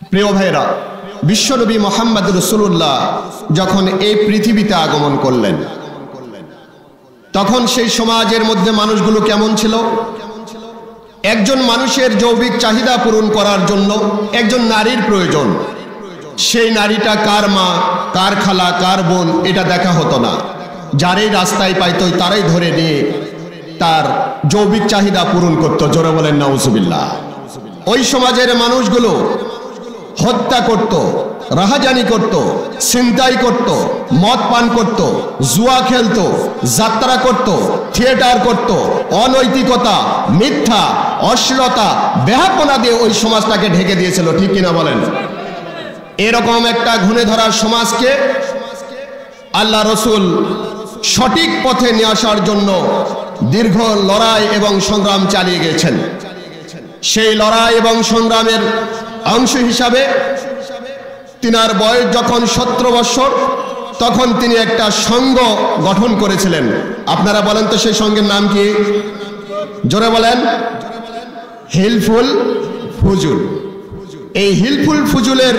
প্রিয় ভাইরা, বিশ্বনবী মুহাম্মদ রাসূলুল্লাহ যখন এই পৃথিবীতে আগমন করলেন, তখন সেই সমাজের মধ্যে মানুষগুলো কেমন ছিল? একজন মানুষের যৌবিক চাহিদা পূরণ করার জন্য একজন নারীর প্রয়োজন। সেই নারীটা কার মা, কার খালা, কার বোন এটা দেখা হতো না। যারাই রাস্তায় পাইতো তারাই ধরে নিয়ে তার যৌবিক চাহিদা পূরণ করত। জোরে বলেন নাউজুবিল্লাহ। ওই সমাজের মানুষগুলো হত্যা করত, রাহাজানি করত, ছিনতাই করত, মদ পান করত, জুয়া খেলত, যাত্রা করত, থিয়েটার করত, অনৈতিকতা, মিথ্যা, অশ্লীলতা, বেহাপনা দিয়ে ওই সমাজটাকে ঢেকে দিয়েছিল। ঠিক কিনা বলেন? এরকম একটা ঘুণে ধরা সমাজকে আল্লাহ রসুল সঠিক পথে নিয়ে আসার জন্য দীর্ঘ লড়াই এবং সংগ্রাম চালিয়ে গেছেন। সেই লড়াই এবং সংগ্রামের অংশ হিসাবে তিনার বয়স যখন 17 বছর, তখন তিনি একটা সংঘ গঠন করেছিলেন। আপনারা বলেন তো সেই সংঘের নাম কি? জোরে বলেন। হিলফুল ফুজুল। এই হিলফুল ফুজুলের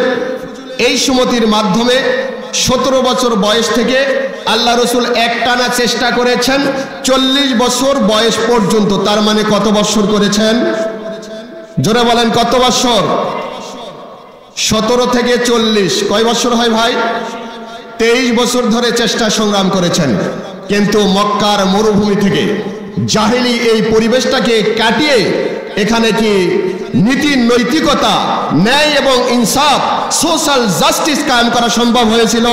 এই সুমতির মাধ্যমে 17 বছর বয়স থেকে আল্লাহ রসুল একটানা চেষ্টা করেছেন 40 বছর বয়স পর্যন্ত। তার মানে কত বছর করেছেন? জোরে বলেন, কত বছর? 17 থেকে 40 কয় বছর হয় ভাই? 23 বছর ধরে চেষ্টা সংগ্রাম করেছেন। কিন্তু মক্কার মরুভূমি থেকে জাহেলি এই পরিবেশটাকে কাটিয়ে এখানে কি নীতি, নৈতিকতা, ন্যায় এবং ইনসাফ, সোশ্যাল জাস্টিস কায়েম করা সম্ভব হয়েছিল?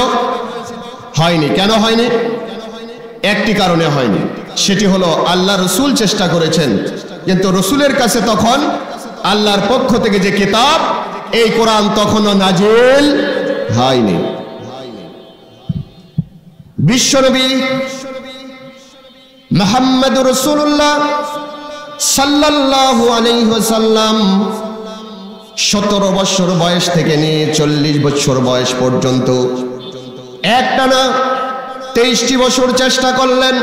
হয়নি। কেন হয়নি? একটি কারণে হয়নি। সেটি হলো আল্লাহ রসুল চেষ্টা করেছেন, কিন্তু রসুলের কাছে তখন আল্লাহর পক্ষ থেকে যে কিতাব, এই কোরআন তখনও নাজিল হয়নি। বিশ্বনবী মুহাম্মদুর রাসূলুল্লাহ সাল্লাল্লাহু আলাইহি ওয়াসাল্লাম 17 বছর বয়স থেকে নিয়ে 40 বছর বয়স পর্যন্ত একটানা 23টি বছর চেষ্টা করলেন,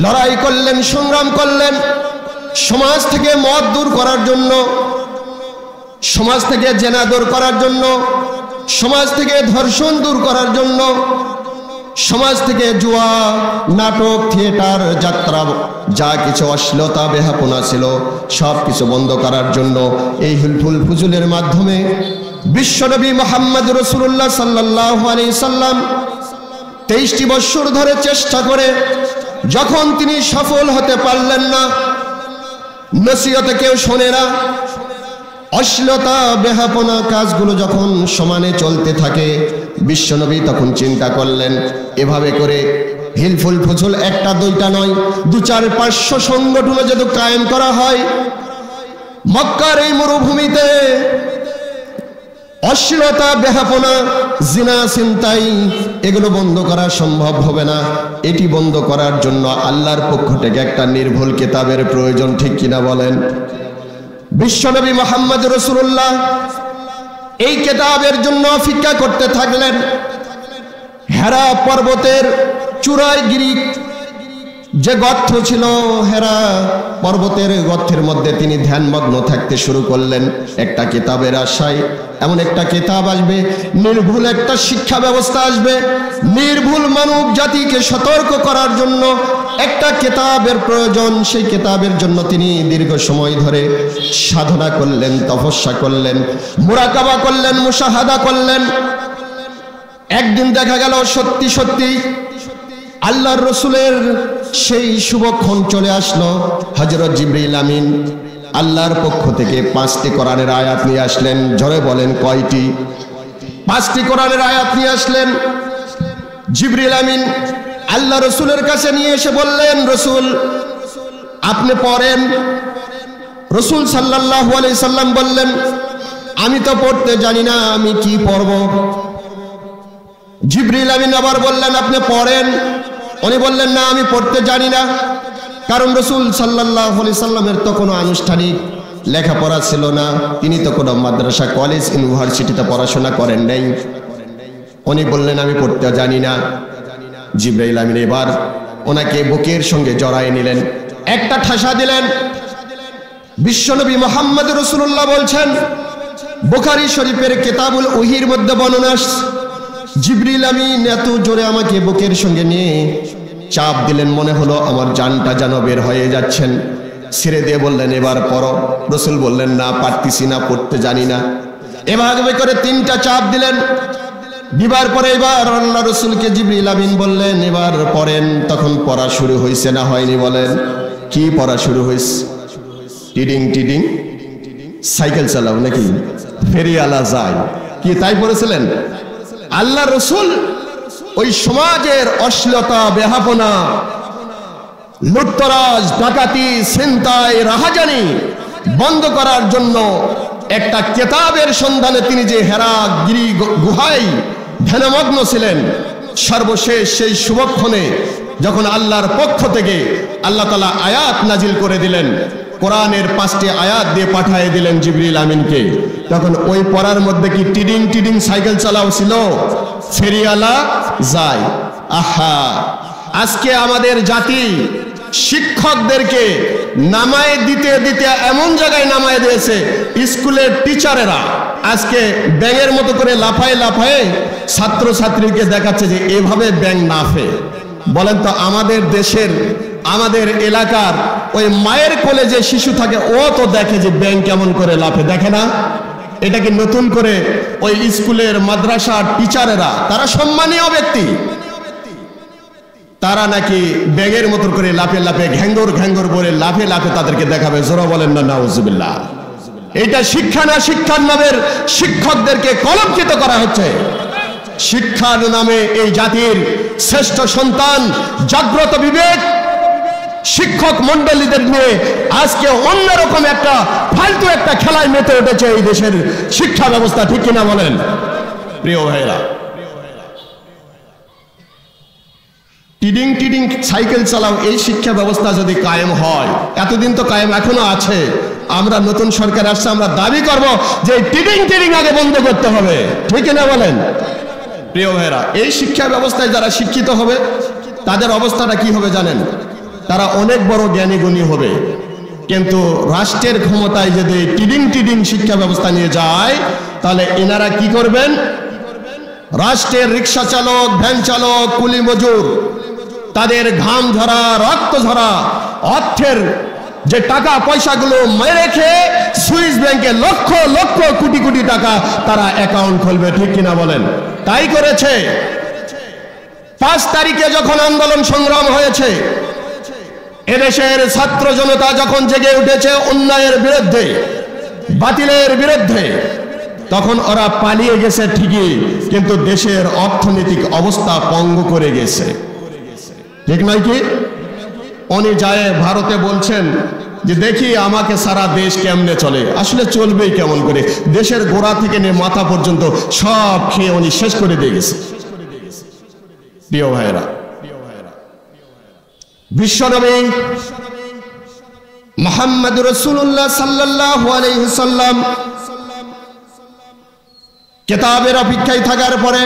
লড়াই করলেন, সংগ্রাম করলেন। সমাজ থেকে মদ দূর করার জন্য, সমাজ থেকে জেনা দূর করার জন্য, সমাজ থেকে ধর্ষণ দূর করার জন্য, সমাজ থেকে জুয়া, নাটক, থিয়েটার, যাত্রা, যা কিছু অশ্লীলতা, বেহাপনা ছিল সব কিছু বন্ধ করার জন্য এই হিলফুল ফুজুলের মাধ্যমে বিশ্বনবী মুহাম্মদ রাসূলুল্লাহ সাল্লাল্লাহু আলাইহি সাল্লাম 23টি বছর ধরে চেষ্টা করে যখন তিনি সফল হতে পারলেন না, নসিহতে কেউ শোনে না, অশ্লীলতা, বেহাপনা কাজগুলো যখন সমানে চলতে থাকে, বিশ্বনবী তখন চিন্তা করলেন এভাবে করে হিলফুল ফুজুল একটা দুইটা নয়, 200-500 সংগঠন যদি কায়েম করা হয়, মক্কার এই মরুভূমিতে অশ্লীলতা, বেহাপনা, জিনা, ছিনতাই এগুলো বন্ধ করা সম্ভব হবে না। এটি বন্ধ করার জন্য আল্লাহর পক্ষ থেকে একটা নির্ভুল কিতাবের প্রয়োজন। ঠিক কিনা বলেন? বিশ্বনবী মুহাম্মদ রাসূলুল্লাহ এই কিতাবের জন্য অপেক্ষা করতে থাকলেন। হেরা পর্বতের চূড়ায় গিরি যে গর্ত ছিল, হেরা পর্বতের গর্তের মধ্যে তিনি ধ্যানমগ্ন থাকতে শুরু করলেন একটা কিতাবের আশায়। এমন একটা কিতাব আসবে, নির্ভুল একটা শিক্ষা ব্যবস্থা আসবে, নির্ভুল মানব জাতিকে সতর্ক করার জন্য একটা কিতাবের প্রয়োজন। সেই কিতাবের জন্য তিনি দীর্ঘ সময় ধরে সাধনা করলেন, তপস্যা করলেন, মুরাকাবা করলেন, মুশাহাদা করলেন। একদিন দেখা গেল সত্যি সত্যি আল্লাহর রসুলের সেই শুভক্ষণ চলে আসলো। হযরত জিবরিল আমিন আল্লাহর পক্ষ থেকে 5টি কোরআনের আয়াত নিয়ে আসলেন। জোরে বলেন কয়টি? 5টি কোরআনের আয়াত নিয়ে আসলেন। জিবরিল আমিন আল্লাহ রসুলের কাছে নিয়ে এসে বললেন, রসুল আপনি পড়েন। রসুল সাল্লাল্লাহু আলাইহি সাল্লাম বললেন, আমি তো পড়তে জানি না, আমি কি পড়ব? জিবরিল আমিন আবার বললেন, আপনি পড়েন। উনি বললেন, না আমি পড়তে জানি না। কারণ রসুল সাল্লাল্লাহু আলাইহি সাল্লামের তো কোনো আনুষ্ঠানিক লেখাপড়া ছিল না, তিনি তো কোনো মাদ্রাসা, কলেজ, ইউনিভার্সিটিতে পড়াশোনা করেন নাই। উনি বললেন, আমি পড়তে জানি না। জিবরাইল আমিন এবার ওনাকে বুকের সঙ্গে জড়ায় নিলেন, একটা ঠাসা দিলেন। বিশ্বনবী মুহাম্মদ রাসূলুল্লাহ বলছেন, বুখারী শরীফের কিতাবুল ওহীর মধ্যে বর্ণনা, জিবরিল আমিন এত জোরে আমাকে বুকের সঙ্গে নিয়ে চাপ দিলেন, মনে হলো আমার জানটা যেন বের হয়ে যাচ্ছেন। ছেড়ে দিয়ে বললেন, এবার পড়ো। রাসূল বললেন, না, পারতেছি না, পড়তে জানি না। এভাবে করে 3টা চাপ দিলেন। দিবার পরে এবার আল্লাহ রাসূলকে জিবরিল আমিন বললেন, এবার পড়েন। তখন পড়া শুরু হয়েছে না হয়নি? বলেন, কি পড়া শুরু হয়েছে? টিডিং টিডিং সাইকেল চালাও নাকি, ফেরিওয়ালা যায় কি, তাই পড়েছিলেন? আল্লাহ রাসূল ওই সমাজের অশ্লীলতা, বেহাপনা, লুটতরাজ, ডাকাতি, ছিনতাই, রাহাজানি বন্ধ করার জন্য একটা কিতাবের সন্ধানে তিনি যে হেরা গিরি গুহায় ধ্যানমগ্ন ছিলেন, সর্বশেষ সেই শুভক্ষণে যখন আল্লাহর পক্ষ থেকে আল্লাহ তাআলা আয়াত নাজিল করে দিলেন, কোরআনের 5টি আয়াত দিয়ে পাঠিয়ে দিলেন জিবরিল আমিনকে, তখন ওই পড়ার মধ্যে কি টিডিং টিডিং সাইকেল চালাও ছিল, ফেরিওয়ালা যায়? আহা, আজকে আমাদের জাতি শিক্ষকদেরকে নামায় দিতে দিতে এমন জায়গায় নামায় দিয়েছে, স্কুলের টিচারেরা আজকে ব্যাঙের মতো করে লাফায় লাফায় ছাত্রছাত্রীকে দেখাচ্ছে যে এভাবে ব্যাঙ নাফে। বলেন তো, আমাদের দেশের, আমাদের এলাকার ওই মায়ের কোলে যে শিশু থাকে, ও তো দেখে যে ব্যাঙ কেমন করে লাফে, দেখে না? এটা কি নতুন করে ওই স্কুলের মাদ্রাসার টিচারেরা, তারা সম্মানীয় ব্যক্তি, তারা নাকি ব্যাঙের মতো করে লাফে লাফে ঘ্যাঙ্গর ঘ্যাঙ্গর বলে লাফে লাফে তাদেরকে দেখাবে? জোরা বলেন না নাউজুবিল্লাহ। এটা শিক্ষা না, শিক্ষার নামের শিক্ষকদেরকে কলঙ্কিত করা হচ্ছে। শিক্ষার নামে এই জাতির শ্রেষ্ঠ সন্তান জাগ্রত বিবেক শিক্ষক মন্ডলীদের নিয়ে আজকে অন্যরকম একটা ফালতু একটা খেলায় মেতে উঠেছে এই দেশের শিক্ষা ব্যবস্থা, ঠিক কিনা বলেন প্রিয় ভাইরা? টিডিং টিডিং সাইকেল চালাও, এই শিক্ষা ব্যবস্থা যদি কায়েম হয়, এতদিন তো কায়েম এখনো আছে, আমরা নতুন সরকার আসছে, আমরা দাবি করব যে টিডিং টিডিং আগে বন্ধ করতে হবে, ঠিক কিনা বলেন প্রিয় ভাইরা? এই শিক্ষা ব্যবস্থায় যারা শিক্ষিত হবে তাদের অবস্থাটা কি হবে জানেন? তারা অনেক বড় জ্ঞানী গুণী হবে, কিন্তু রাষ্ট্রের ক্ষমতায় যদি টিডিং টিডিং শিক্ষা ব্যবস্থা নিয়ে যায়, তাহলে এনারা কি করবেন? রাষ্ট্রের রিক্সা চালক, ভ্যান চালক, কুলি মজুর, তাদের ঘাম ঝরা, রক্ত ঝরা অর্থের যে টাকা পয়সাগুলো মেরে খেয়ে সুইস ব্যাংকে লক্ষ লক্ষ কোটি কোটি টাকা তারা অ্যাকাউন্ট খুলবে, ঠিক কিনা বলেন? তাই করেছে। 5 তারিখে যখন আন্দোলন সংগ্রাম হয়েছে, এদেশের ছাত্র জনতা যখন জেগে উঠেছে অন্যায়ের বিরুদ্ধে, বাতিলের বিরুদ্ধে, তখন ওরা পালিয়ে গেছে ঠিকই, কিন্তু দেশের অর্থনৈতিক অবস্থা পঙ্গু করে গেছে, ঠিক নয় কি? উনি যায় ভারতে বলছেন যে দেখি আমাকে সারা দেশ কেমনে চলে। আসলে চলবেই কেমন করে? দেশের গোড়া থেকে নিয়ে মাথা পর্যন্ত সব খেয়ে উনি শেষ করে দিয়ে গেছে। প্রিয় ভাইরা, বিশ্বনবী মুহাম্মদ রাসূলুল্লাহ সাল্লাল্লাহু আলাইহি ওয়াসাল্লাম কিতাবের অপেক্ষায় থাকার পরে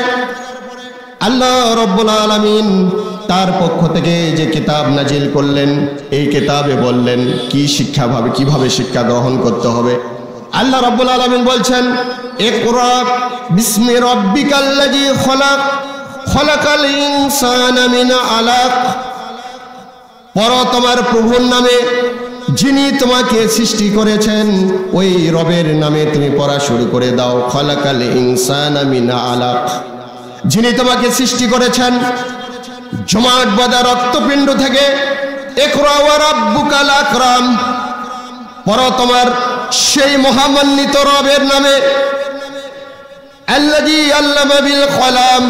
আল্লাহ রাব্বুল আলামিন তার পক্ষ থেকে যে কিতাব নাজিল করলেন, এই কিতাবে বললেন কি শিক্ষা ভাবে, কিভাবে শিক্ষা গ্রহণ করতে হবে। আল্লাহ রাব্বুল আলামিন বলছেন, ইকরা বিসমি রাব্বিকাল্লাযী খলাক, খলাকাল ইনসানা মিন আলাক। পড়ো তোমার প্রভুর নামে, যিনি তোমাকে সৃষ্টি করেছেন, ওই রবের নামে তুমি পড়া শুরু করে দাও। খলাকাল ইনসানা মিন আলাক, যিনি তোমাকে সৃষ্টি করেছেন জমাট বাঁধা রক্তপিণ্ড থেকে। ইকরা ওয়া রাব্বুকাল আকরাম, পড়ো তোমার সেই মহামান্বিত রবের নামে। আল্লাযী আল্লামা বিল কলাম,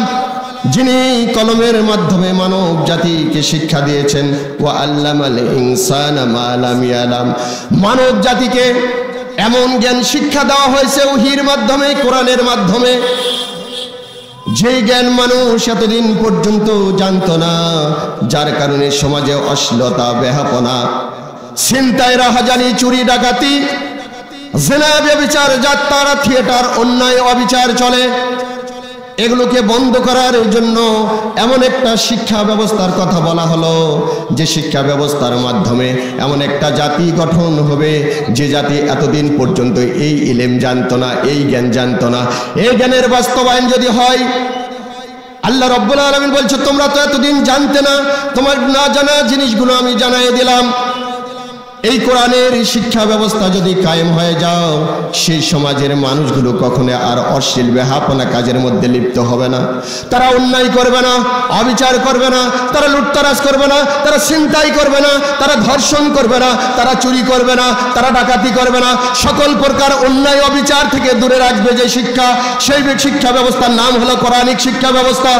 যিনি কলমের মাধ্যমে মানব জাতিকে শিক্ষা দিয়েছেন। ওয়া আল্লামাল ইনসানা মা লাম ইয়ালাম, মানব জাতিকে এমন জ্ঞান শিক্ষা দেওয়া হয়েছে ওহীর মাধ্যমে, কোরআনের মাধ্যমে, যে জ্ঞান মানুষ এতদিন পর্যন্ত জানতো না, যার কারণে সমাজে অশ্লীলতা, বেহাপনা, ছিনতাই, রাহাজানি, চুরি, ডাকাতি, জিনা, ব্যভিচার, যাত্রা, থিয়েটার, অন্যায়, অবিচার চলে। এগুলোকে বন্ধ করার জন্য এমন একটা শিক্ষা ব্যবস্থার কথা বলা হলো, যে শিক্ষা ব্যবস্থার মাধ্যমে এমন একটা জাতি গঠন হবে, যে জাতি এতদিন পর্যন্ত এই ইলম জানতো না, এই জ্ঞান জানতো না। এই জ্ঞানের বাস্তবায়ন যদি হয়, আল্লাহ রাব্বুল আলামিন বলছে তোমরা তো এতদিন জানতে না, তোমার না জানা জিনিসগুলো আমি জানাই দিলাম। এই কোরআনের শিক্ষা ব্যবস্থা যদি কায়েম হয়ে যাও, সেই সমাজের মানুষগুলো কখনো আর অশ্লীল বেহাপনা কাজের মধ্যে লিপ্ত হবে না। তারা অন্যায় করবে না, অবিচার করবে না, তারা লুটতরাজ করবে না, তারা ছিনতাই করবে না, তারা ধর্ষণ করবে না, তারা চুরি করবে না, তারা ডাকাতি করবে না। সকল প্রকার অন্যায় অবিচার থেকে দূরে রাখবে যে শিক্ষা, সেই শিক্ষা ব্যবস্থার নাম হলো কোরআনিক শিক্ষা ব্যবস্থা।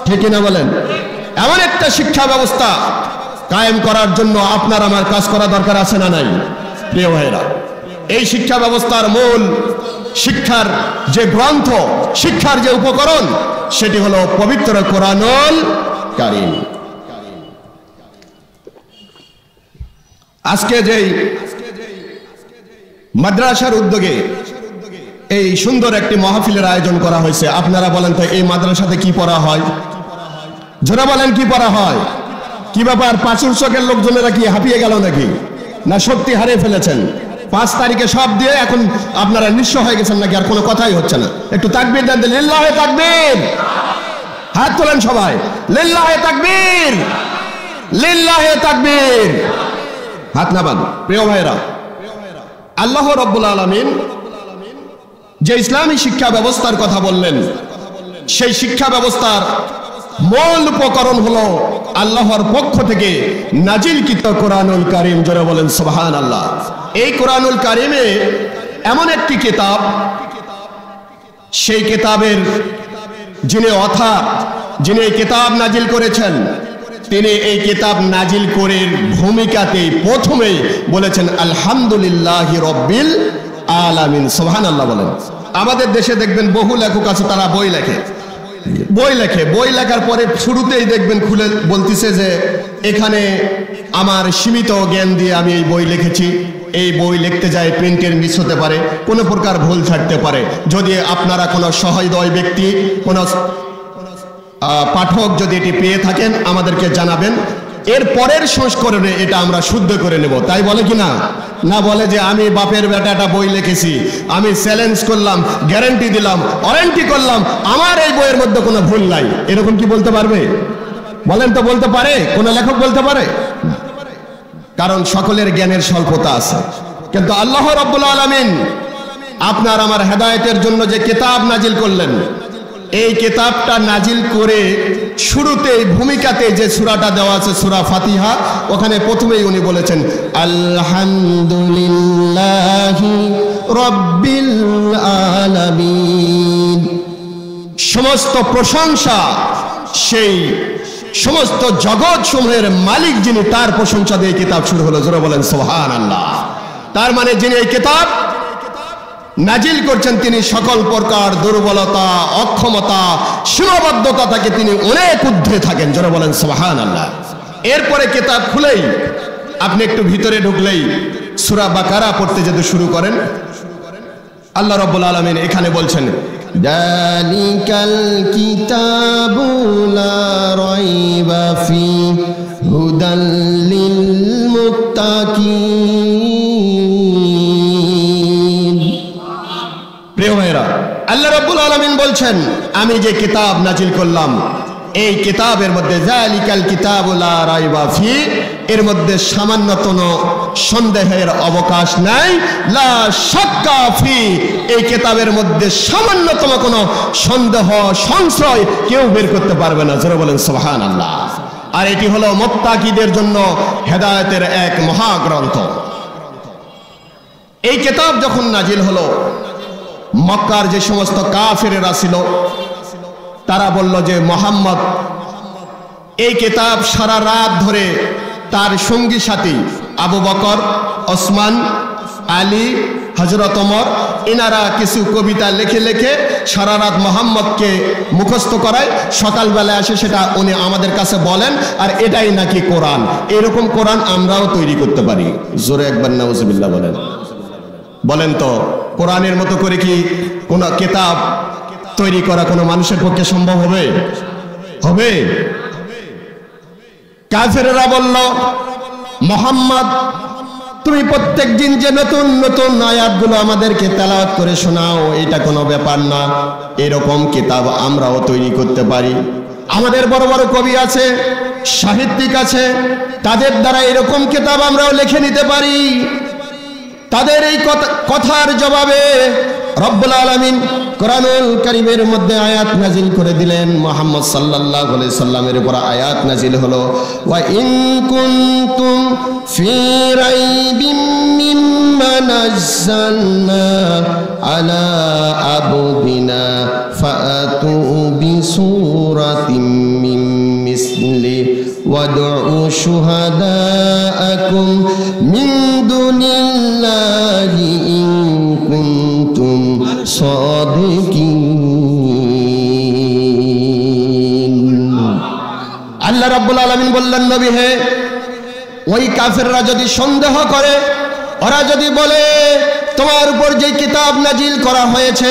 ঠিক না বলেন? এমন একটা শিক্ষা ব্যবস্থা কায়েম করার জন্য আপনার আমার কাজ করা দরকার আছে না নাই? প্রিয় ভাইরা, এই শিক্ষা ব্যবস্থার মূল শিক্ষার যে গ্রন্থ, শিক্ষার যে উপকরণ, সেটি হলো পবিত্র কোরআনুল কারীম। আজকে যেই মাদ্রাসার উদ্যোগে এই সুন্দর একটি মাহফিলের আয়োজন করা হয়েছে, আপনারা বলেন তো এই মাদ্রাসাতে কি পড়া হয়? যারা বলেন কি পড়া হয়? কি ব্যাপার, পাঁচুর চকের লোকজনেরা কি হাঁপিয়ে গেল নাকি, না শক্তি হারিয়ে ফেলেছেন? 5 তারিখে সব দিয়ে এখন আপনারা নিঃস্ব হয়ে গেছেন নাকি? আর কোনো কথাই হচ্ছে না। একটু তাকবীর দেন, লিল্লাহে তাকবীর। হাত তোলেন সবাই, লিল্লাহে তাকবীর, লিল্লাহে তাকবীর। হাত নামান। প্রিয় ভাইরা, আল্লাহ রাব্বুল আলামিন যে ইসলামী শিক্ষা ব্যবস্থার কথা বললেন, সেই শিক্ষা ব্যবস্থার মূল উপকরণ হলো আল্লাহর পক্ষ থেকে নাজিলকৃত কোরআনুল কারীম। জোরে বলেন সুবহানাল্লাহ। এই কোরআনুল কারীমে এমন একটি কিতাব, সেই কিতাবের যিনি অথর, যিনি এই কিতাব নাজিল করেছেন, তিনি এই কিতাব নাজিল করে ভূমিকাতেই প্রথমেই বলেছেন আলহামদুলিল্লাহি রাব্বিল আলামিন। সুবহানাল্লাহ বলেন। আমাদের দেশে দেখবেন বহু লেখক আছে, তারা বই লেখে, বই লেখার পরে শুরুতেই দেখবেন খুলে বলতেছে যে এখানে আমার সীমিত জ্ঞান দিয়ে আমি এই বই লিখেছি। এই বই লিখতে যায় প্রিন্টের মিস হতে পারে, কোনো প্রকার ভুল থাকতে পারে। যদি আপনারা কোনো সহৃদয় ব্যক্তি, কোনো পাঠক যদি এটি পেয়ে থাকেন আমাদেরকে জানাবেন, এর পরের সংস্করণে এটা আমরা শুদ্ধ করে নেব। তাই বলে কি না? না বলে যে আমি বাপের বেটাটা বই লিখেছি, আমি চ্যালেঞ্জ করলাম, গ্যারান্টি দিলাম, ওয়ারেন্টি করলাম আমার এই বইয়ের মধ্যে কোনো ভুল নাই, এরকম কি বলতে পারবে? বলেন তো, বলতে পারে? কোন লেখক বলতে পারে? কারণ সকলের জ্ঞানের স্বল্পতা আছে। কিন্তু আল্লাহ রাব্বুল আলামিন আপনার আমার হেদায়েতের জন্য যে কিতাব নাজিল করলেন, এই কিতাবটা নাজিল করে শুরুতেই ভূমিকাতে যে সূরাটা দেওয়া আছে সূরা ফাতিহা, ওখানে প্রথমেই উনি বলেছেন আলহামদুলিল্লাহি রাব্বিল আলামিন। সমস্ত প্রশংসা সেই সমস্ত জগৎ সমূহের মালিক যিনি, তার প্রশংসা দিয়ে কিতাব শুরু হলো। জোরে বলেন সুবহানাল্লাহ। তার মানে যিনি এই কিতাব নাজিল করছেন, তিনি সকল প্রকার দুর্বলতা, অক্ষমতা, সীমাবদ্ধতা থেকে তিনি অনেক ঊর্ধ্বে থাকেন। জোরে বলেন সুবহানাল্লাহ। এরপরে কিতাব খুলেই আপনি একটু ভিতরে ঢুকলেই সূরা বাকারা পড়তে যেতে শুরু করেন, আল্লাহ রাব্বুল আলামিন এখানে বলছেন যালিকাল কিতাবু লা রাইবা ফি হুদাল লিল মুত্তাকিন। প্রিয় ভাইরা, আল্লাহ রাব্বুল আলামিন বলছেন আমি যে কিতাব নাজিল করলাম, এই কিতাবের মধ্যে যালিকাল কিতাবু লা রাইবা ফি, এর মধ্যে সামান্যতম সন্দেহের অবকাশ নাই। লা শাক্কা ফি, এই কিতাবের মধ্যে সামান্যতম কোনো সন্দেহ, সংশয় কেউ বের করতে পারবে না। জোরে বলেন সুবহানাল্লাহ। আর এটি হলো মুত্তাকিদের জন্য হেদায়েতের এক মহাগ্রন্থ। এই কিতাব যখন নাজিল হলো, মক্কার যে সমস্ত কাফেরেরা ছিল তারা বলল যে মুহাম্মদ এই কিতাব সারা রাত ধরে তার সঙ্গী সাথী আবু বকর, ওসমান, আলী, হযরত ওমর, এনারা কিছু কবিতা লিখে লিখে সারা রাত মুহাম্মদকে মুখস্থ করায়, সকালবেলা আসে সেটা উনি আমাদের কাছে বলেন, আর এটাই নাকি কোরআন। এরকম কোরআন আমরাও তৈরি করতে পারি। জোরে একবার নাউজুবিল্লাহ বলেন। বলেন তো, কোরআনের মতো করে কি কোন কিতাব তৈরি করা কোনো মানুষের পক্ষে সম্ভব হবে? হবে? কাফেররা বলল, মুহাম্মদ তুমি প্রত্যেক দিন যে নতুন নতুন আয়াতগুলো আমাদেরকে তেলাওয়াত করে শোনাও, এটা কোনো ব্যাপার না। এরকম কিতাব আমরাও তৈরি করতে পারি। আমাদের বড় বড় কবি আছে, সাহিত্যিক আছে, তাদের দ্বারা এরকম কিতাব আমরাও লিখে নিতে পারি। তাদের এই কথার জবাবে রব্বুল আলামিন কোরআনুল কারীমের মধ্যে আয়াত নাজিল করে দিলেন। মুহাম্মদ সাল্লাল্লাহু আলাইহি সাল্লামের উপর আয়াত নাজিল হলো, ওয়া ইন কুনতুম ফি রাইবিম মিম্মা নাযালনা আলা আবদিনা ফাআতু বিসূরাতিম মিন মিসলি ওয়াদউ শুহাদাআকুম মিন দুনিল্লাহি ইন কুনতুম সাদিকিন। আল্লাহ রাব্বুল আলামিন বললেন, নবী হে, ওই কাফেররা যদি সন্দেহ করে, ওরা যদি বলে তোমার উপর যে কিতাব নাজিল করা হয়েছে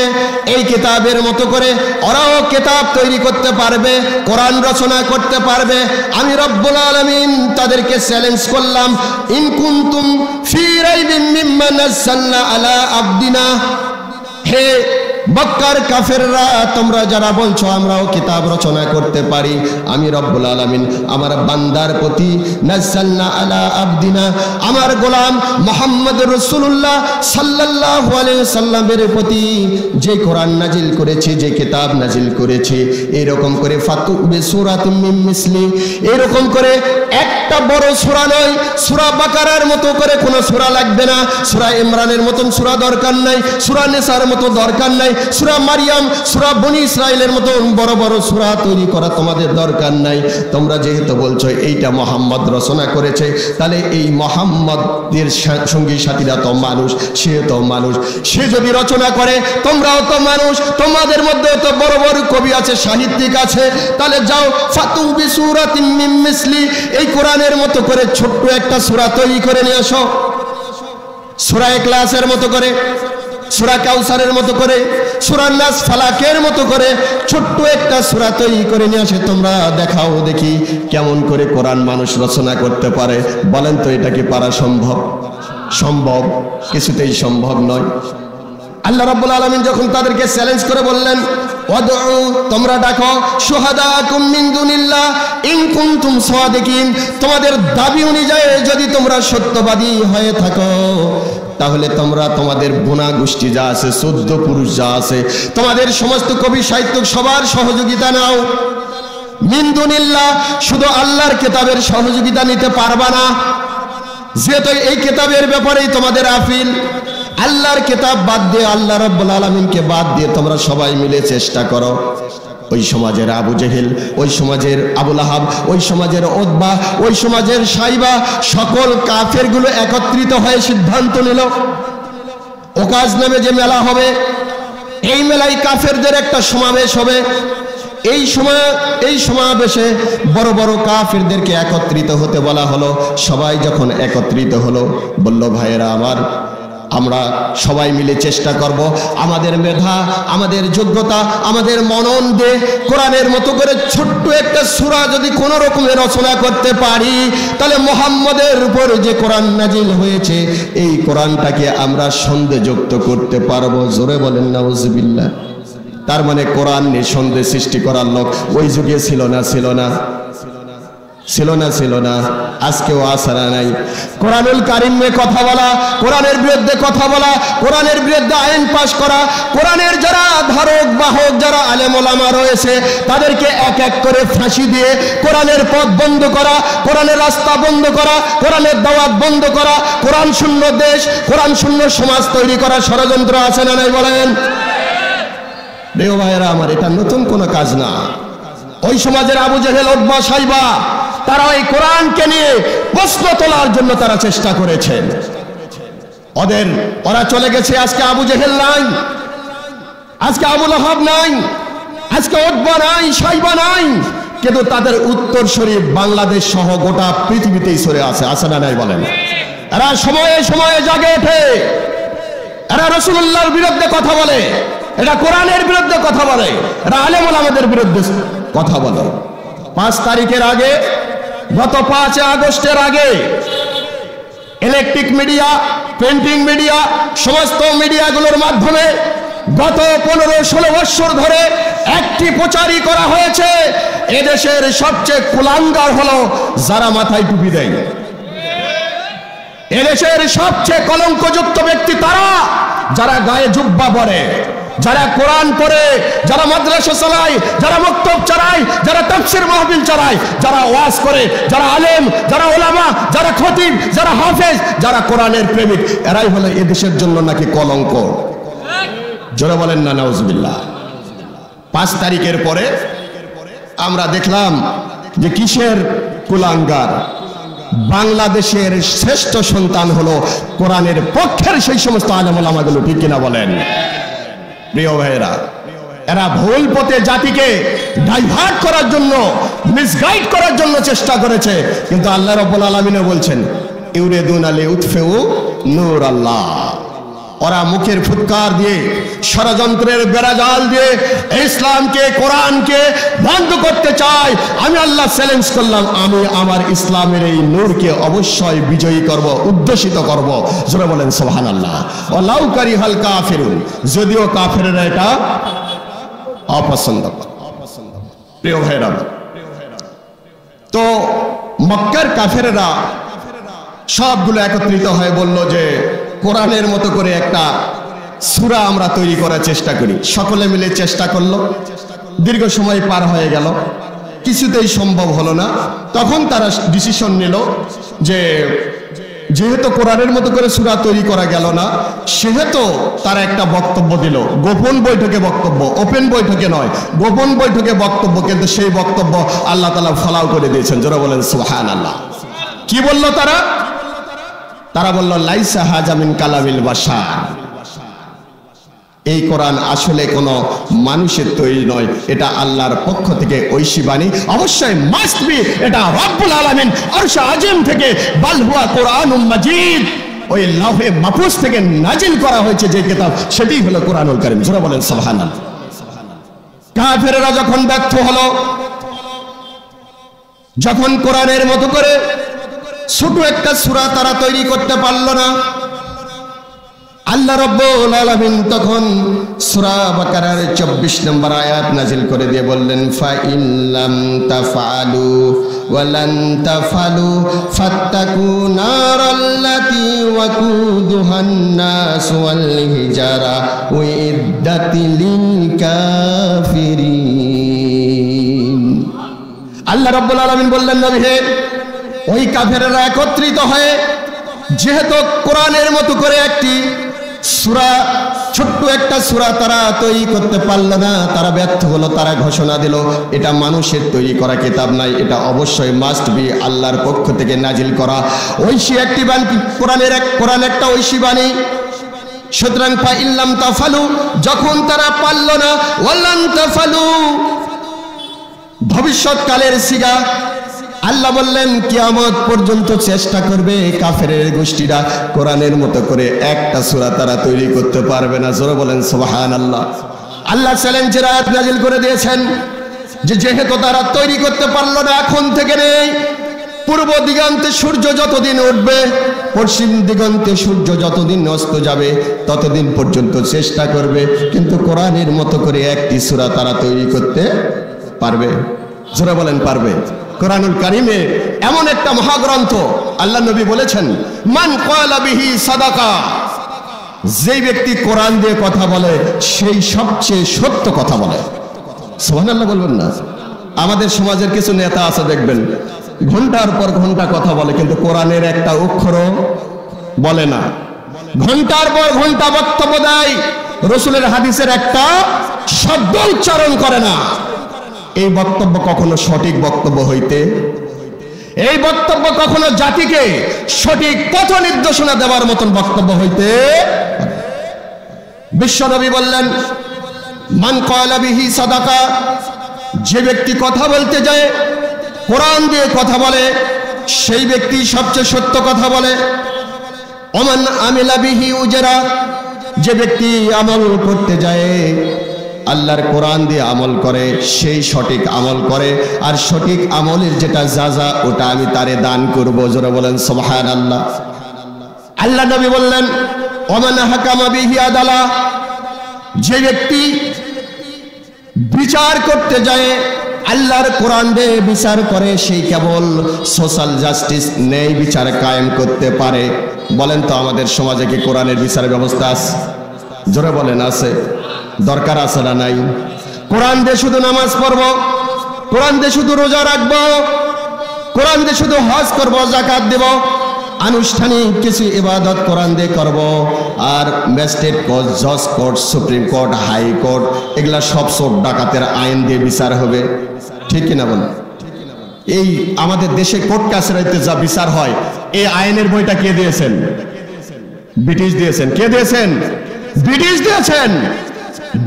এই কিতাবের মতো করে ওরাও কিতাব তৈরি করতে পারবে, কোরআন রচনা করতে পারবে, আমি রব্বুল আলামিন তাদেরকে চ্যালেঞ্জ করলাম, ইন কুনতুম ফি রাইবিম মিম্মা নাযালনা আলা আবদিনা, হে মক্কার কাফেররা, তোমরা যারা বলছো আমরাও কিতাব রচনা করতে পারি, আমি রব্বুল আলামিন আমার বান্দার প্রতি নাযালনা আলা আবদিনা, আমার গোলাম মুহাম্মদ রাসূলুল্লাহ সাল্লাল্লাহু আলাইহি সাল্লামের প্রতি যে কোরআন নাজিল করেছে, যে কিতাব নাজিল করেছে, এরকম করে ফাতু বিসূরাতিম মিন মিসলি, এরকম করে একটা বড় সূরা নয়, সূরা বাকারার মতো করে কোনো সূরা লাগবে না, সূরা ইমরানের মতন সূরা দরকার নাই, সূরা নিসার মতো দরকার নাই, সূরা মারিয়াম, সূরা বনি ইসরাইলের মতো বড় বড় সূরা তৈরি করা তোমাদের দরকার নাই। তোমরা যেহেতু বলছো এইটা মুহাম্মদ রচনা করেছে, তাহলে এই মুহাম্মদের সঙ্গী সাথীরা তো মানুষ, সে তো মানুষ, সে যদি রচনা করে তোমরাও তো মানুষ, তোমাদের মধ্যে তো বড় বড় কবি আছে, সাহিত্যিক আছে, তাহলে যাও ফাতু বিসূরাতিম মিন মিসলি, এই কোরআনের মতো করে ছোট্ট একটা সূরা তৈরি করে নিয়ে আসো, সূরা ইখলাসের মতো করে, সূরা কাউসারের মতো করে, সূরা নাস ফালাকের মতো করে ছোট্ট একটা সূরা তৈরি করে নিয়ে আসে, তোমরা দেখাও দেখি কেমন করে কোরআন মানুষ রচনা করতে পারে। বলেন তো এটা কি পারা সম্ভব? সম্ভব? কিছুতেই সম্ভব নয়। আল্লাহ রাব্বুল আলামিন যখন তাদেরকে চ্যালেঞ্জ করে বললেন, ওয়াদউ, তোমরা ডাকো, শুহাদাকুম মিন দুনিল্লাহ ইন কুনতুম সাদিকিন, তোমাদের দাবি অনুযায়ী যদি তোমরা সত্যবাদী হয়ে থাকো, তাহলে তোমরা তোমাদের বোনা গোষ্ঠী যা আছে, 14 পুরুষ যা আছে, তোমাদের সমস্ত কবি সাহিত্যিক সবার সহযোগিতা নাও। মিন দুনিল্লাহ, শুধু আল্লাহর কিতাবের সহযোগিতা নিতে পারবা না, যেহেতু এই কিতাবের ব্যাপারেই তোমাদের আপিল। আল্লাহর কিতাব বাদ দিয়ে, আল্লাহ রাব্বুল আলামিনকে বাদ দিয়ে তোমরা সবাই মিলে চেষ্টা করো। ওই সমাজের আবু জেহেল, ওই সমাজের আবু লাহাব, ওই সমাজের উতবা, ওই সমাজের সাইবা, সকল কাফেরগুলো একত্রিত হয়ে সিদ্ধান্ত নিল ওকাজ নামে যে মেলা হবে, এই মেলায় কাফেরদের একটা সমাবেশ হবে। এই সমাবেশে বড় বড় কাফেরদেরকে একত্রিত হতে বলা হলো। সবাই যখন একত্রিত হলো, বলল, ভাইয়েরা আমার, আমরা সবাই মিলে চেষ্টা করব, আমাদের মেধা, আমাদের যোগ্যতা, আমাদের মনন দিয়ে কোরআনের মতো করে ছোট্ট একটা সূরা যদি কোনো রকমে রচনা করতে পারি, তাহলে মুহাম্মদের উপর যে কোরআন নাজিল হয়েছে এই কোরআনটাকে আমরা সন্দেহযুক্ত করতে পারবো। জোরে বলেন নাউজুবিল্লাহ। তার মানে কোরআন নিয়ে সন্দেহ সৃষ্টি করার লোক ওই যুগে ছিল না? ছিল না? ছিল না? ছিল না? আজকেও আসারা নাই। কোরআনুল কারীমে কথা বলা, কোরআনের বিরুদ্ধে কথা বলা, কোরআনের বিরুদ্ধে আইন পাশ করা, কোরআনের যারা ধারক বাহক, যারা আলেম ওলামা রয়েছে তাদেরকে এক এক করে ফাঁসি দিয়ে কোরআনের পথ বন্ধ করা, কোরআনের রাস্তা বন্ধ করা, কোরআনের দাওয়াত বন্ধ করা, কোরআন শূন্য দেশ, কোরআন শূন্য সমাজ তৈরি করার ষড়যন্ত্র আছে না নাই বলেন? প্রিয় ভাইয়েরা আমার, এটা নতুন কোনো কাজ না। ওই সমাজের আবু জেহেল, উতবা, সাইবা, তারা এই কোরআনকে নিয়ে প্রশ্ন তোলার জন্য তারা চেষ্টা করেছেন। ওরা চলে গেছে। আজকে আবু জেহেল নাই, আজকে আবু লাহাব নাই, আজকে উতবা নাই, সাইবা নাই, কিন্তু তাদের উত্তরসূরি বাংলাদেশ সহ গোটা পৃথিবীতেই সরে আছে। আছে না নাই বলেন? এরা সময়ে সময়ে জাগে ওঠে, এরা রাসূলুল্লাহর বিরুদ্ধে কথা বলে, এটা কোরআনের বিরুদ্ধে কথা বলে, এরা আলেম ওলামাদের বিরুদ্ধে কথা বলে। 5 তারিখের আগে, গত 5 আগস্টের আগে ইলেকট্রিক মিডিয়া, প্রিন্টিং মিডিয়া, সমস্ত মিডিয়াগুলোর মাধ্যমে গত 15-16 বছর ধরে একটি প্রচারই করা হয়েছে, এদেশের সবচেয়ে কুলাঙ্গার হলো যারা মাথায় টুপি দেয়। এদেশের সবচেয়ে কলঙ্কযুক্ত ব্যক্তি তারা যারা গায়ে জুব্বা পরে, যারা কোরআন পড়ে, যারা মাদ্রাসা চালায়, যারা মক্তব চালায়, যারা তাফসীর মাহফিল চালায়, যারা ওয়াজ করে, যারা আলেম, যারা ওলামা, যারা খতিব, যারা হাফেজ, যারা কোরআনের প্রেমিক, এরাই হলো এদেশের জন্য নাকি কলঙ্ক। জোরে বলেন না নাউজুবিল্লাহ। 5 তারিখের পরে আমরা দেখলাম যে কিসের কুলাঙ্গার, বাংলাদেশের শ্রেষ্ঠ সন্তান হলো কোরআনের পক্ষের সেই সমস্ত আলেম ওলামাগুলো, ঠিক কিনা বলেন? প্রিয় ভাইয়েরা, এরা ভুল পথে জাতিকে ডাইভার্ট করার জন্য, মিসগাইড করার জন্য চেষ্টা করেছে, কিন্তু আল্লাহ রাব্বুল আলামিন বলছেন ইউরিদুনা লিউতফিউ নূর আল্লাহ। ওরা মুখের ফুৎকার দিয়ে, ষড়যন্ত্রের বেড়াজাল দিয়ে ইসলামকে, কোরআনকে বন্ধ করতে চায়। আমি আল্লাহ চ্যালেঞ্জ করলাম, আমি আমার ইসলামের এই নূরকে অবশ্যই বিজয়ী করব, উদ্দেশিত করব। জোরে বলেন সুবহানাল্লাহ। ওয়ালাউ কারিহাল কাফিরুন, যদিও কাফেররা এটা অপছন্দ করে। প্রিয় ভাইরা, তো মক্কার কাফেররা সবগুলো একত্রিত হয়ে বলল যে কোরআনের মতো করে একটা সূরা আমরা তৈরি করার চেষ্টা করি। সকলে মিলে চেষ্টা করলো, দীর্ঘ সময় পার হয়ে গেল, কিছুতেই সম্ভব হলো না। তখন তারা ডিসিশন নিল যে যেহেতু কোরআনের মতো করে সূরা তৈরি করা গেল না, সেহেতু তারা একটা বক্তব্য দিল, গোপন বৈঠকে বক্তব্য, ওপেন বৈঠকে নয়, গোপন বৈঠকে বক্তব্য। কিন্তু সেই বক্তব্য আল্লাহ তাআলা ফলাও করে দিয়েছেন। জোরে বলেন সুবহানাল্লাহ। কি বলল তারা? তারা বলল লাইসা হাজা মিন কালামিল বাশার, এই কোরআন আসলে কোনো মানুষের তৈরি নয়, এটা আল্লাহর পক্ষ থেকে ঐশী বাণী, অবশ্যই মাস্ট বি এটা রব্বুল আলামিন আরশ আজিম থেকে, বাল হুয়া কোরআনুম মাজিদ, ওই লাউহে মাহফুজ থেকে নাজিল করা হয়েছে যে কিতাব, সেটাই হলো কোরআনুল কারীম। জোরে বলেন সুবহানাল্লাহ। কাফেররা যখন ব্যর্থ হলো, যখন কোরআনের মতো করে ছোট একটা সূরা তারা তৈরি করতে পারল না, আল্লাহ রাব্বুল আলামিন তখন সূরা বাকারার 24 নম্বর আয়াত নাজিল করে দিয়ে বললেন ফা ইল্লাম তাফআলু ওয়া লান তাফআলু ফাত্তাকু নারাল্লাতী ওয়াকুদুহান নাস ওয়াল হিজারা উইদ্দাতিল কাফিরিন। আল্লাহ রাব্বুল আলামিন বললেন, নবী হে, ওই কাফেররা একত্রিত হয়ে যেহেতু কোরআনের মতো করে একটি সূরা, ছোট্ট একটা সূরা তারা তৈরি করতে পারল না, তারা ব্যর্থ হলো। তারা ঘোষণা দিল এটা মানুষের তৈরি করা কিতাব নাই, এটা অবশ্যই মাস্ট বি আল্লাহর পক্ষ থেকে নাজিল করা ঐশী একটি বাণী, কোরআন একটা ঐশী বাণী। সুতরাং ফা ইল্লাম তাফালু, যখন তারা পারল না, ওয়ালান তাফালু ভবিষ্যৎকালের সিগা, আল্লাহ বললেন কিয়ামত পর্যন্ত চেষ্টা করবে কাফেরের গোষ্ঠীরা, কোরআনের মতো করে একটা সূরা তারা তৈরি করতে পারবে না। জোরে বলেন সুবহানাল্লাহ। আল্লাহ চ্যালেঞ্জের আয়াত নাজিল করে দিয়েছেন যে যেহেতু তারা তৈরি করতে পারলো না, এখন থেকে নেই, পূর্ব দিগন্তে সূর্য যতদিন উঠবে, পশ্চিম দিগন্তে সূর্য যতদিন অস্ত যাবে, ততদিন পর্যন্ত চেষ্টা করবে, কিন্তু কোরআনের মতো করে একটি সূরা তারা তৈরি করতে পারবে। জোরে বলেন পারবে। কোরআনুল কারীমে এমন একটা মহাগ্রন্থ, আল্লাহ নবী বলেছেন মান ক্বালা বিহি সাদাকা, যেই ব্যক্তি কোরআন দিয়ে কথা বলে সেই সবচেয়ে সত্য কথা বলে। সুবহানাল্লাহ বলবেন না? আমাদের সমাজের কিছু নেতা আছে দেখবেন ঘন্টার পর ঘন্টা কথা বলে, কিন্তু কোরআনের একটা অক্ষরও বলে না, ঘন্টার পর ঘন্টা বক্তব্য দেয়, রাসূলের হাদিসের একটা শব্দ উচ্চারণ করে না। এই বক্তব্য কখনো সঠিক বক্তব্য হইতে, এই বক্তব্য কখনো জাতিকে সঠিক পথ নির্দেশনা দেওয়ার মতন বক্তব্য হইতে। বিশ্বনবী বললেন মান ক্বালা বিহি সাদাকা, যে ব্যক্তি কথা বলতে যায় কোরআন দিয়ে কথা বলে সেই ব্যক্তি সবচেয়ে সত্য কথা বলে। ওমান আমিলা বিহি উজরা, যে ব্যক্তি আমল করতে যায় আল্লাহর কোরআন দিয়ে আমল করে, সেই সঠিক আমল করে, আর সঠিক আমলের যেটা যাজা ওটা আমি তারে দান করব। জোরে বলেন সুবহানাল্লাহ। আল্লাহ নবী বললেন ওমান হাকামা বিহি আদালা, যে ব্যক্তি বিচার করতে যায় আল্লাহর কোরআন দিয়ে বিচার করে, সেই কেবল সোশ্যাল জাস্টিস ন্যায় বিচার কায়েম করতে পারে। বলেন তো আমাদের সমাজে কি কোরআনের বিচার ব্যবস্থা আছে? জোরে বলেন আছে? দরকার আছে না নাই? কোরআন দিয়ে শুধু নামাজ পড়বো, কোরআন দিয়ে শুধু রোজা রাখবো, কোরআন দিয়ে শুধু হজ করবো, যাকাত দেব, আনুষ্ঠানিক কিছু ইবাদত কোরআন দিয়ে করব, আর ম্যাজিস্ট্রেট কোর্ট, জজ court, supreme court, high court এগুলা সব চোর ডাকাতের আইন দিয়ে বিচার হবে। ঠিক কিনা বলেন? এই আমাদের দেশে কোর্ট কাছারিতে যা বিচার হয়, এই আইনের বইটা কে দিয়েছেন? ব্রিটিশ দিয়েছেন। কে দিয়েছেন? ব্রিটিশ দিয়েছেন।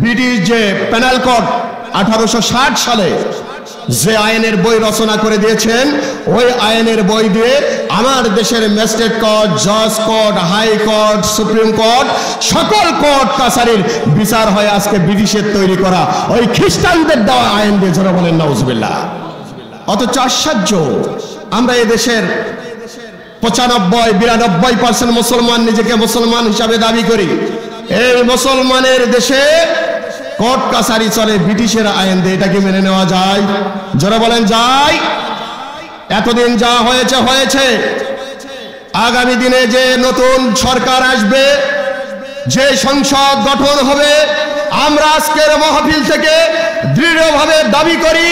ব্রিটিশ যে পেনাল কোড 1860 সালে যে আইনের বই রচনা করে দিয়েছেন, ওই আইনের বই দিয়ে আমার দেশের ম্যাজিস্ট্রেট কোর্ট, জজ court, high court, supreme court সকল কোর্ট কাছারির বিচার হয় আজকে ব্রিটিশের তৈরি করা ওই খ্রিস্টানদের দেওয়া আইন দিয়ে। যারা বলেন নাউজুবিল্লাহ। অথচ আশ্চর্য, আমরা এই দেশের 95-92% মুসলমান নিজেকে মুসলমান হিসাবে দাবি করি। এই মুসলমানের দেশে কোর্ট কাছারি চলে ব্রিটিশের আইন দিয়ে। এটা কি মেনে নেওয়া যায়? যারা বলেন যায়? এতদিন যা হয়েছে হয়েছে। আগামী দিনে যে নতুন সরকার আসবে, যে সংসদ গঠন হবে, আমরা আজকের মাহফিল থেকে দৃঢ়ভাবে দাবি করি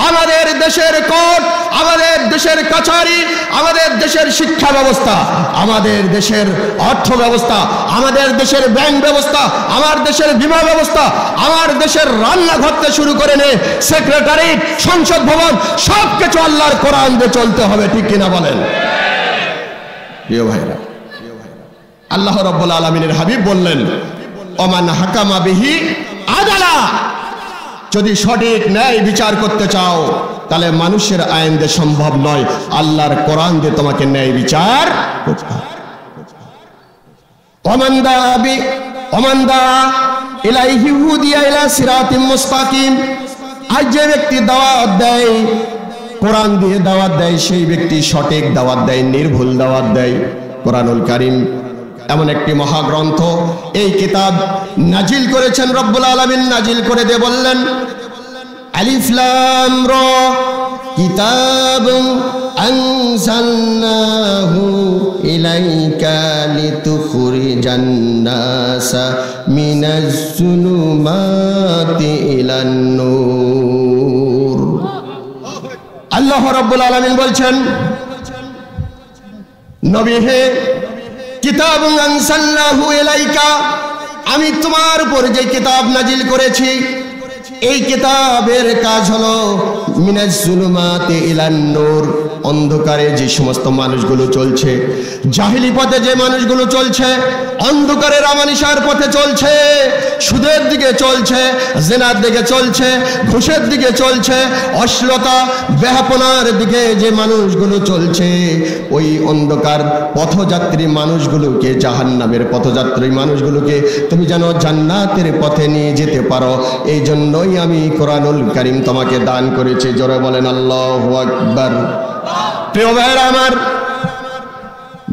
আমাদের দেশের কোর্ট, আমাদের দেশের কাছারি, আমাদের দেশের শিক্ষা ব্যবস্থা, আমাদের দেশের অর্থ ব্যবস্থা, আমাদের দেশের ব্যাংক ব্যবস্থা, আমার দেশের বীমা ব্যবস্থা, আমার দেশের রান্নাঘর থেকে শুরু করে নিয়ে সেক্রেটারিয়েট, সংসদ ভবন সবকিছু আল্লাহর কোরআন দিয়ে চলতে হবে। ঠিক কিনা বলেন? প্রিয় ভাইরা, আল্লাহ রাব্বুল আলামিনের হাবিব বললেন ওমান হাকামা বিহি আদালা, যদি সঠিক ন্যায় বিচার করতে চাও তাহলে মানুষের আইন দিয়ে সম্ভব নয়, আল্লাহর কোরআন দিয়ে তোমাকে ন্যায় বিচার করতে হবে। ওমান দা ইলাইহি হুদিয়া ইলা সিরাতিম মুস্তাকিম, আজ যে ব্যক্তি দাওয়াত দেয়, কোরআন দিয়ে দাওয়াত দেয়, সেই ব্যক্তি সঠিক দাওয়াত দেয়, নির্ভুল দাওয়াত দেয়। কোরআনুল কারীম এমন একটি মহাগ্রন্থ, এই কিতাব নাজিল করেছেন রব্বুল আলামিন। নাজিল করে দিয়ে বললেন আলিফ লাম রা কিতাবুন আনজালনাহু ইলাইকা লিতুখরিজান নাসা মিনাজ যুলুমাতি ইলান নূর। আল্লাহ রাব্বুল আলামিন বলছেন, নবী হে, কিতাবুন আনজালনাহু ইলাইকা, আমি তোমার উপর যে কিতাব নাজিল করেছি, এই কিতাবের কাজ হলো মিনাজ যুলুমাতি ইলান নূর, অন্ধকারে যে সমস্ত মানুষগুলো চলছে, জাহিলি পথে যে মানুষগুলো চলছে, অন্ধকারের আমানিশার পথে চলছে, সুদের দিকে চলছে, জিনার দিকে চলছে, ঘুষের দিকে চলছে, অশ্লীলতা বেহাপনার দিকে যে মানুষগুলো চলছে, ওই অন্ধকার পথযাত্রী মানুষগুলোকে, জাহান্নামের পথযাত্রী মানুষগুলোকে তুমি যেন জান্নাতের পথে নিয়ে যেতে পারো, এই জন্যই আমি কোরআনুল কারীম তোমাকে দান করেছি। জোরে বলেন আল্লাহু আকবার। প্রিয় ভাইরা আমার,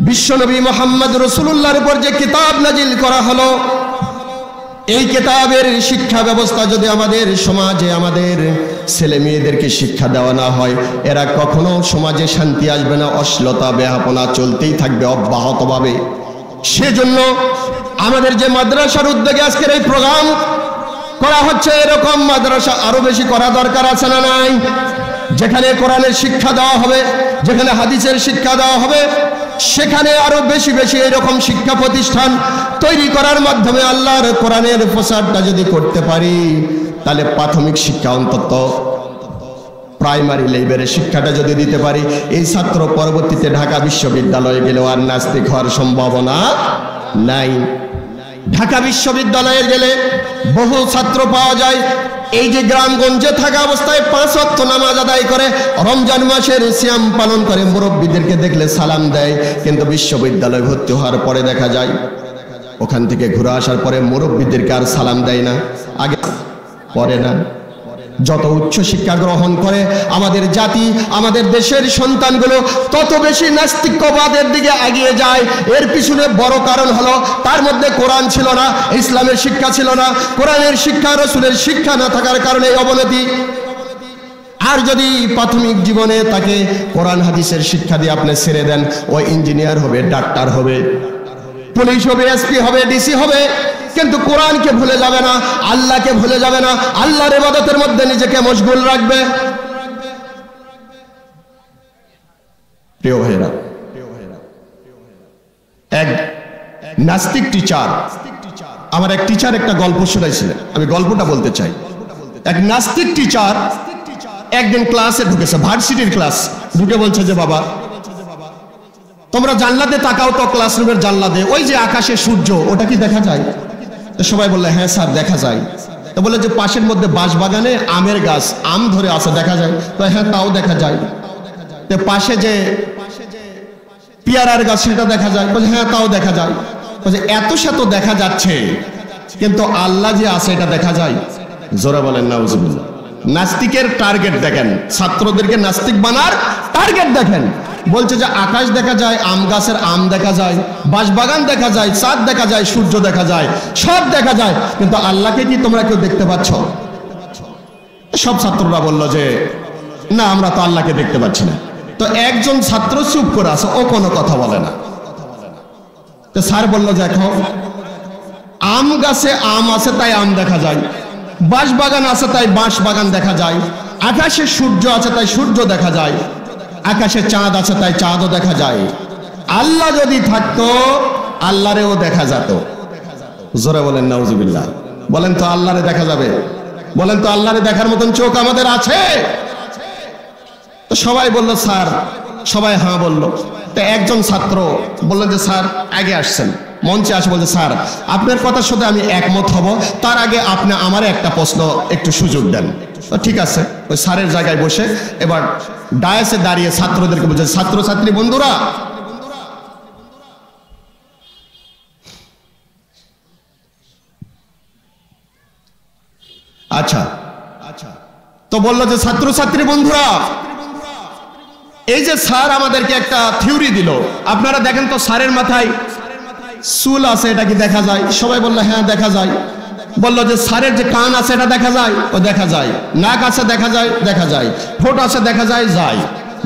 বিশ্বনবী মুহাম্মদ রাসূলুল্লাহর উপর যে কিতাব নাজিল করা হলো, এই কিতাবের শিক্ষা ব্যবস্থা যদি আমাদের সমাজে আমাদের ছেলে মেয়েদেরকে শিক্ষা দেওয়া না হয়, এরা কখনো সমাজে শান্তি আসবে না, অশ্লীলতা বেহাপনা চলতেই থাকবে অব্যাহতভাবে। সেজন্য আমাদের যে মাদ্রাসার উদ্যোগে আজকের এই প্রোগ্রাম করা হচ্ছে, এরকম মাদ্রাসা আরো বেশি করা দরকার আছে না নাই? যেখানে কোরআনের শিক্ষা দেওয়া হবে, যেখানে হাদিসের শিক্ষা দেওয়া হবে, সেখানে আরো বেশি বেশি এরকম শিক্ষা প্রতিষ্ঠান তৈরি করার মাধ্যমে আল্লাহর কোরআনের প্রচারটা যদি করতে পারি, তাহলে প্রাথমিক শিক্ষা অন্তত প্রাইমারি লেভেলের শিক্ষাটা যদি দিতে পারি, এই ছাত্র পরবর্তীতে ঢাকা বিশ্ববিদ্যালয়ে গেলেও আর নাস্তিক হওয়ার সম্ভাবনা নাই। ঢাকা বিশ্ববিদ্যালয়ে গেলে বহু ছাত্র পাওয়া যায়, এই যে গ্রামগঞ্জে থাকা অবস্থায় 5 ওয়াক্ত নামাজ আদায় করে, রমজান মাসের সিয়াম পালন করে, মুরব্বীদেরকে দেখলে সালাম দেয়, কিন্তু বিশ্ববিদ্যালয়ে ভর্তি হওয়ার পরে দেখা যায় ওখান থেকে ঘুরে আসার পরে মুরব্বীদেরকে আর সালাম দেয় না, আগে পড়ে না। যত উচ্চ শিক্ষা গ্রহণ করে আমাদের জাতি, আমাদের দেশের সন্তানগুলো তত বেশি নাস্তিক্যবাদের দিকে এগিয়ে যায়। এর পিছনে বড় কারণ হলো তার মধ্যে কোরআন ছিল না, ইসলামের শিক্ষা ছিল না। কোরআনের শিক্ষা, রাসূলের শিক্ষা না থাকার কারণে এই অবনতি। আর যদি প্রাথমিক জীবনে তাকে কোরআন হাদিসের শিক্ষা দিয়ে আপনি ছেড়ে দেন, ও ইঞ্জিনিয়ার হবে, ডাক্তার হবে, পুলিশ হবে, এসপি হবে, ডিসি হবে, কিন্তু কোরআনকে ভুলে যাবে না, আল্লাহকে ভুলে যাবে না, আল্লাহর ইবাদতের মধ্যে নিজেকে মশগুল রাখবে। প্রিয় ভাইরা, এক নাস্তিক টিচার, আমার এক টিচার একটা গল্প শোনাইছিলেন, আমি গল্পটা বলতে চাই। এক নাস্তিক টিচার একদিন ক্লাসে ঢুকেছে, ভার্সিটির ক্লাস, ঢুকে বলছে যে বাবা তোমরা জানলাতে তাকাও তো, ক্লাসরুমের জানলাতে ওই যে আকাশে সূর্য, ওটা কি দেখা যায়? তো সবাই বললে হ্যাঁ স্যার দেখা যায়। তো বলে যে পাশের মধ্যে বাঁশবাগানে আমের গাছ, আম ধরে আছে, দেখা যায়? তো হ্যাঁ তাও দেখা যায়। তো পাশে যে পেয়ারার গাছ, সেটা দেখা যায়? বলে হ্যাঁ তাও দেখা যায়। বলছে এত শত দেখা যাচ্ছে, কিন্তু আল্লাহ যে আছে এটা দেখা যায়? জোরে বলেন নাউজুবিল্লাহ। নাস্তিকের টার্গেট দেখেন, ছাত্রদেরকে নাস্তিক বানার টার্গেট দেখেন। বলছে যে আকাশ দেখা যায়, আম গাছের আম দেখা যায়, বাঁশবাগান দেখা যায়, চাঁদ দেখা যায়, সূর্য দেখা যায়, সব দেখা যায়, কিন্তু আল্লাহকে কি তোমরা কেউ দেখতে পাচ্ছ? সব ছাত্ররা বলল যে না, আমরা তো আল্লাহকে দেখতে পাচ্ছি না। তো একজন ছাত্র চুপ করে আছে, ও কোনো কথা বলে না। তো স্যার বলল দেখো, আম গাছে আম আছে তাই আম দেখা যায়, বাঁশবাগান আছে তাই বাঁশবাগান দেখা যায়, আকাশে সূর্য আছে তাই সূর্য দেখা যায়, আকাশে চাঁদ আছে তাই চাঁদও দেখা যায়। আল্লাহ যদি থাকতো আল্লাহরেও দেখা যেত। জোরে বলেন নাউজুবিল্লাহ। বলেন তো আল্লাহরে দেখা যাবে? বলেন তো আল্লাহরে দেখার মতন চোখ আমাদের আছে? তো সবাই বলল স্যার, সবাই হ্যাঁ বলল। তো একজন ছাত্র বললেন যে স্যার আগে আসছেন, মঞ্চে আসে, বলছে স্যার আপনার কথার সাথে আমি একমত হব, তার আগে আপনি আমার একটা প্রশ্ন একটু সুযোগ দেন। তো ঠিক আছে, ওই স্যারের জায়গায় বসে এবার ডায়াসে দাঁড়িয়ে ছাত্রদেরকে বলছে, ছাত্রছাত্রী বন্ধুরা, আচ্ছা তো বললো যে ছাত্রছাত্রী বন্ধুরা, এই যে স্যার আমাদেরকে একটা থিওরি দিল, আপনারা দেখেন তো স্যারের মাথায় চুল আছে, এটা কি দেখা যায়? সবাই বললো হ্যাঁ দেখা যায়। বললো যে স্যারের যে কান আছে এটা দেখা যায়? ও দেখা যায়। নাক আছে দেখা যায়? দেখা যায়। ঠোঁট আছে দেখা যায়? যায়।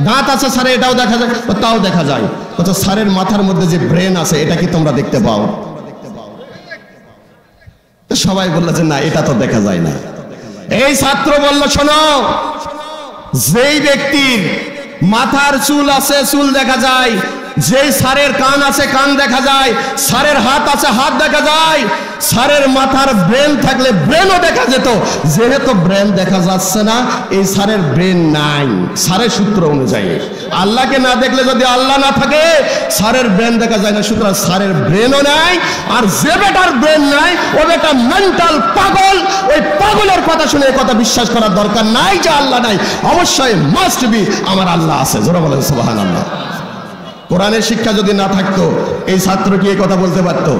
দাঁত আছে স্যারের, এটাও দেখা যায়? ও তাও দেখা যায়। বলছে স্যারের মাথার মধ্যে যে ব্রেন আছে এটা কি তোমরা দেখতে পাও? সবাই বললো যে না, এটা তো দেখা যায় না। এই ছাত্র বলল শোনো, যেই ব্যক্তির মাথার চুল আছে চুল দেখা যায়, যেই স্যারের কান আছে কান দেখা যায়, স্যারের হাত আছে হাত দেখা যায়, স্যারের মাথার ব্রেন থাকলে ব্রেনও দেখা যেত। যেহেতু ব্রেন দেখা যাচ্ছে না, এই স্যারের ব্রেন নাই। স্যারের সূত্র অনুযায়ী আল্লাহকে না দেখলে যদি আল্লাহ না থাকে, স্যারের ব্রেন দেখা যায় না, সুতরাং স্যারের ব্রেনও নাই। আর যে বেটার ব্রেন নাই, ও বেটা মেন্টাল পাগল। ওই পাগলের কথা শুনে এই কথা বিশ্বাস করার দরকার নাই যে আল্লাহ নাই। অবশ্যই মাস্ট বি আমার আল্লাহ আছে। জোরে বলেন সুবহানাল্লাহ। কোরআনের শিক্ষা যদি না থাকতো, এই ছাত্র কি এই কথা বলতে পারতো?